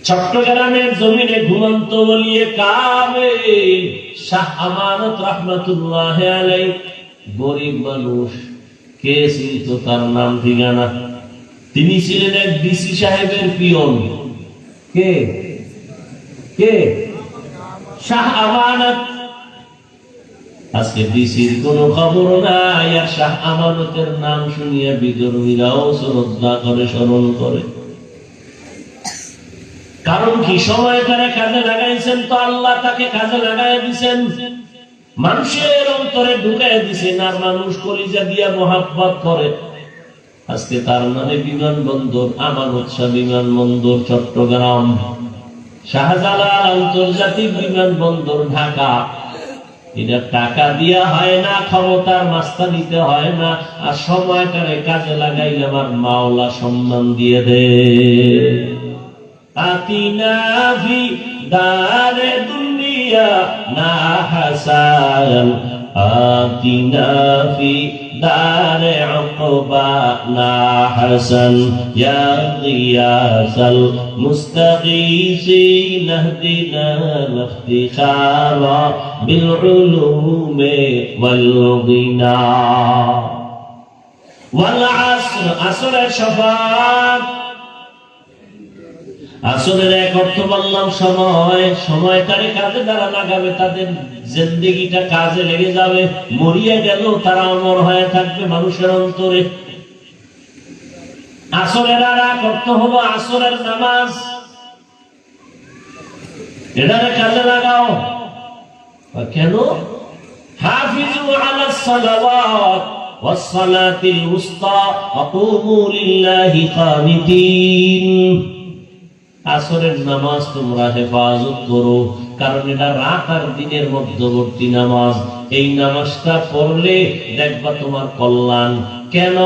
চট্টগ্রামের জমিনে ঘুমন্ত বলিয়ে কাবে শাহ আমানত রহমাতুল্লাহ আলাইহি, গরিব মানুষ, কে চিনত তার নাম ঠিকানা? তিনি ছিলেন এক ডিসি সাহেবের পিয়ন। কে কে? শাহ আমানত। আজকে ডিসির কোন খবর নাই, আর শাহ আমানতের নাম শুনিয়া বিধর্মীরাও শ্রদ্ধা করে, স্মরণ করে। কারণ কি? সময় তারা কাজে লাগাইছেন, তো আল্লাহ তাকে কাজে লাগাই দিচ্ছেন, মানুষের অন্তরে ঢুকাই দিচ্ছেন, আর মানুষ কলিজা দিয়া মোহাব্বত করে। আজকে তার নামে বিমানবন্দর, আমানত শাহ বিমানবন্দর চট্টগ্রাম, শাহজালাল আন্তর্জাতিক বিমানবন্দর ঢাকা। এটা টাকা দিয়া হয় না, ক্ষমতার মাস্তা নিতে হয় না, আর সময়টারে কাজে লাগাইলে আমার মাওলা সম্মান দিয়ে দে। আতিনা ফি দারে দুনিয়া না হাসান, আতিনা ফি দারে উকবা না হাসান, ইয়া গিয়াসাল মুস্তাগীসিন ইহদিনা ইফতিখারা বিল উলুমি ওয়াল গিনা। ওয়াল আসর, আসরের শফাত। আসরের এক অর্থ বললাম সময়। সময়টারে কাজে যারা লাগাবে তাদের জিন্দেগিটা কাজে লেগে যাবে, মরিয়া গেল তারা অমর হয়ে থাকবে মানুষের অন্তরে। আসরের আর এক অর্থ হলো আসরের নামাজ। এটারে কাজে লাগাও। কেন? হাফিজু আলাস সালাওয়াত ওয়াস সালাতিল উসতা ওয়া কুমু লিল্লাহি কানিতিন। আসরের নামাজ তোমরা হেফাজত করো, কারণ এটা রাত আর দিনের মধ্যবর্তী নামাজ। এই নামাজটা পড়লে দেখবা তোমার কল্যাণ। কেন?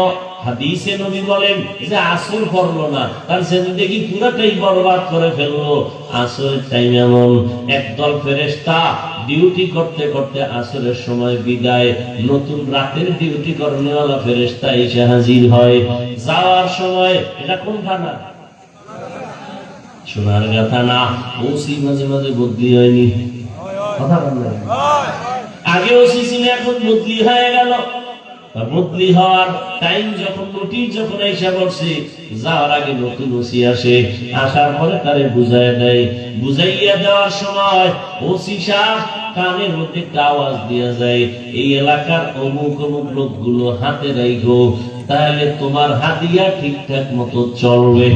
হাদিসে নবী বলেন যে আসর পড়লো না, তার জিন্দেগি পুরোটাই বরবাদ করে ফেললো। আসরের টাইম এমন, একদল ফেরেশতা ডিউটি করতে করতে আসরের সময় বিদায়, নতুন রাতের ডিউটি করনেওয়ালা ফেরেশতা এসে হাজির হয়। যাওয়ার সময়, এটা কোন থানা? সোনার কথা না। ওসি মাঝে মাঝে বদলি হয়নি, কথা বলেন। আগে ওসি ছিল, এখন বদলি হয়ে গেল। বদলি হওয়ার টাইম যখন, নোটিশ যখন এসে পড়ছে, যাওয়ার আগে নতুন ওসি আসে, আসার পরে তারে বুঝাইয়া দেয়। বুঝাইয়া দেওয়ার সময় ওসি সাহেব কানের মধ্যে একটা আওয়াজ দিয়া যায়, এই এলাকার অমুক অমুক লোকগুলো হাতে রাখো, তাহলে তোমার হাদিয়া ঠিকঠাক মতো চলবে।